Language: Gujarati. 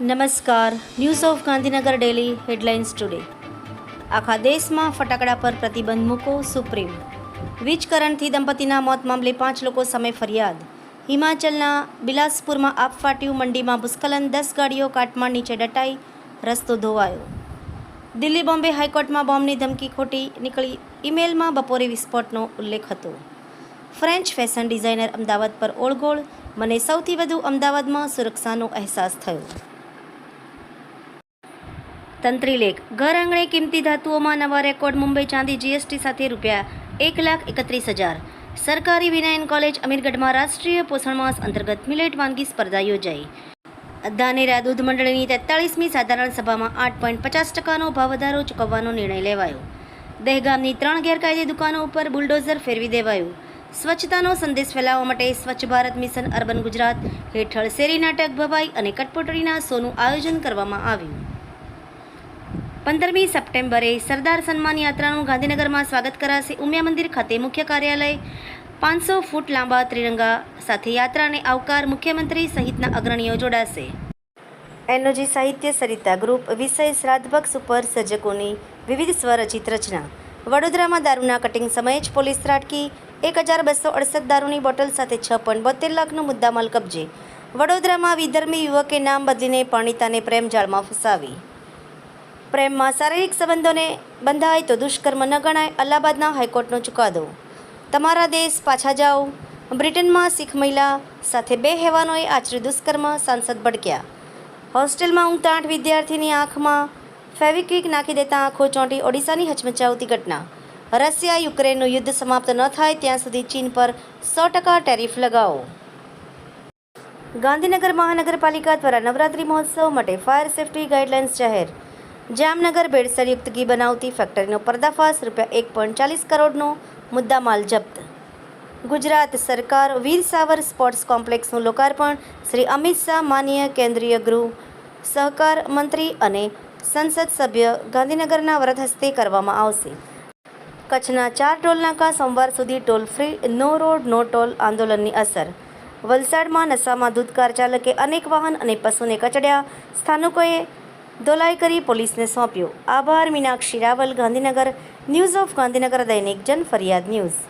નમસ્કાર. News of Gandhinagar daily headlines today. આખા દેશમાં ફટાકડા પર પ્રતિબંધ મૂકો સુપ્રીમ. વીજ કરંટથી દંપતીના મોત મામલે 5 લોકો સામે ફરિયાદ. હિમાચલના બિલાસપુરમાં આપ ફાટ્યું, મંડીમાં ભૂસ્ખલન, 10 ગાડીઓ કાટમાળ નીચે દટાઈ, રસ્તો ધોવાયો. દિલ્હી બોમ્બે હાઈકોર્ટમાં બોમ્બની ધમકી ખોટી નીકળી, ઈમેલમાં બપોરે વિસ્ફોટનો ઉલ્લેખ હતો. ફ્રેન્ચ ફેશન ડિઝાઇનર અમદાવાદ પર ઓળગોળ, મને સૌથી વધુ અમદાવાદમાં સુરક્ષાનો અહેસાસ થયો. તંત્રી લેખ. ઘર આંગણે કિંમતી ધાતુઓમાં નવા રેકોર્ડ, મુંબઈ ચાંદી જીએસટી સાથે ₹1,31,000. સરકારી વિનયન કોલેજ અમીરગઢમાં રાષ્ટ્રીય પોષણ માસ અંતર્ગત મિલેટ વાનગી સ્પર્ધા યોજાઈ. ધાનેરા દૂધ મંડળીની 43મી સાધારણ સભામાં 8.50% ભાવ વધારો ચૂકવવાનો નિર્ણય લેવાયો. દહેગામની 3 ગેરકાયદે દુકાનો ઉપર બુલડોઝર ફેરવી દેવાયું. સ્વચ્છતાનો સંદેશ ફેલાવવા માટે સ્વચ્છ ભારત મિશન અર્બન ગુજરાત હેઠળ શેરી નાટક, ભવાઈ અને કઠપૂતળીના શોનું આયોજન કરવામાં આવ્યું. 15મી સપ્ટેમ્બરે સરદાર સન્માન યાત્રાનું ગાંધીનગરમાં સ્વાગત કરાશે. ઉમિયા મંદિર ખાતે મુખ્ય કાર્યાલય 500 ફૂટ લાંબા ત્રિરંગા સાથે યાત્રાને આવકાર, મુખ્યમંત્રી સહિતના અગ્રણીઓ જોડાશે. એનઓજી સાહિત્ય સરિતા ગ્રુપ વિષય શ્રાદ્ધભક્ષ ઉપર સર્જકોની વિવિધ સ્વરચિત રચના. વડોદરામાં દારૂના કટિંગ સમયે જ પોલીસ ત્રાટકી. 1268 દારૂની બોટલ સાથે 6.72 લાખનો મુદ્દામાલ કબજે. વડોદરામાં વિધર્મી યુવકે નામ બદલીને પરણિતાને પ્રેમ જાળમાં ફસાવી. પ્રેમમાં શારીરિક સંબંધોને બંધાય તો દુષ્કર્મ ન ગણાય, અલ્હાબાદના હાઈકોર્ટનો ચુકાદો. તમારા દેશ પાછા જાઓ. બ્રિટનમાં શીખ મહિલા સાથે 2 હેવાનોએ આચર્યું દુષ્કર્મ, સાંસદ ભડક્યા. હોસ્ટેલમાં ઊંઘતા 8 વિદ્યાર્થીની આંખમાં ફેવિક્વિક નાખી દેતા આંખો ચોંટી. ઓડિશાની હચમચાવતી ઘટના. રશિયા યુક્રેનનું યુદ્ધ સમાપ્ત ન થાય ત્યાં સુધી ચીન પર 100% ટેરિફ લગાવો. ગાંધીનગર મહાનગરપાલિકા દ્વારા નવરાત્રિ મહોત્સવ માટે ફાયર સેફ્ટી ગાઈડલાઇન્સ જાહેર. જામનગર ભેળસેળયુક્ત ઘી બનાવતી ફેક્ટરીનો પર્દાફાશ. ₹1.40 કરોડનો મુદ્દામાલ જપ્ત. ગુજરાત સરકાર વીર સાવર સ્પોર્ટ્સ કોમ્પ્લેક્સનું લોકાર્પણ. શ્રી અમિત શાહ, માનનીય કેન્દ્રીય ગૃહ સહકાર મંત્રી અને સંસદ સભ્ય ગાંધીનગરના વરદ હસ્તે કરવામાં આવશે. કચ્છના 4 ટોલનાકા સોમવાર સુધી ટોલ ફ્રી. નો રોડ નો ટોલ આંદોલનની અસર. વલસાડમાં નશામાં ધૂતકાર ચાલકે અનેક વાહન અને પશુને કચડ્યા. સ્થાનિકોએ ધોલાઈ કરી પોલીસને સોંપ્યો. આભાર. મીનાક્ષી રાવલ, ગાંધીનગર. ન્યૂઝ ઓફ ગાંધીનગર દૈનિક જન ફરિયાદ ન્યૂઝ.